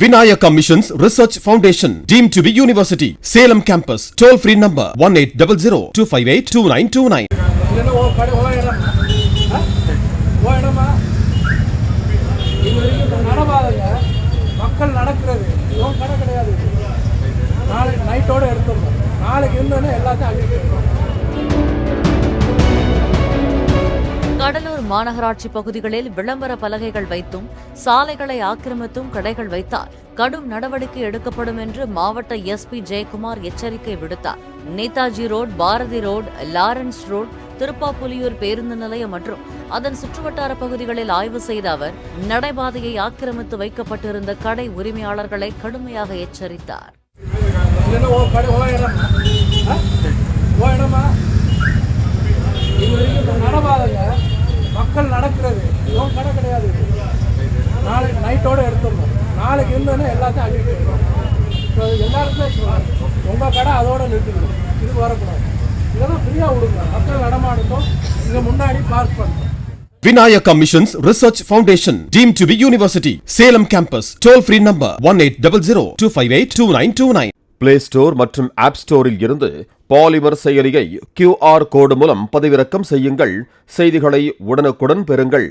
Vinayaka Missions Research Foundation, deemed to be university. Salem campus. Toll free number 1800-258-2929. மக்கள் நடக்கிறது கடை கிடையாது. நாளைக்கு நைட்டோட எடுத்துடணும். நாளைக்கு இருந்தோன்னே எல்லாத்தையும் அழிக்கிறோம். கடலூர் மாநகராட்சி பகுதிகளில் விளம்பர பலகைகள் வைத்தும் சாலைகளை ஆக்கிரமித்தும் கடைகள் வைத்தால் கடும் நடவடிக்கை எடுக்கப்படும் என்று மாவட்ட எஸ்பி ஜெயக்குமார் எச்சரிக்கை விடுத்தார். Netaji road, Bharathi road, Lawrence road, Thiruppapuliyur பேருந்து நிலையம் மற்றும் அதன் சுற்றுவட்டார பகுதிகளில் ஆய்வு செய்த அவர் நடைபாதையை ஆக்கிரமித்து வைக்கப்பட்டிருந்த கடை உரிமையாளர்களை கடுமையாக எச்சரித்தார். மக்கள் நடக்கிறது கடை கிடையாது. நாளைக்கு நைட்டோட எடுத்துடணும். நாளைக்கு இருந்தோன்னே எல்லாத்தையும் அழிக்கிறோம். எல்லாருக்குமே உங்க கடை அதோட நிறுத்திக்கணும். இது வரக்கூடாது. இதெல்லாம் ஃப்ரீயா விடுங்க. மக்கள் நடமாடட்டும். இங்க முன்னாடி பார்க் பண்ணுறோம். Vinayaka Missions Research Foundation, deemed to be university. Salem campus. Toll free number 1800-258-2929. Play Store மற்றும் App Storeல் இருந்து பாலிமர் செயலியை QR கோடு மூலம் பதிவிறக்கம் செய்யுங்கள். செய்திகளை உடனுக்குடன் பெறுங்கள்.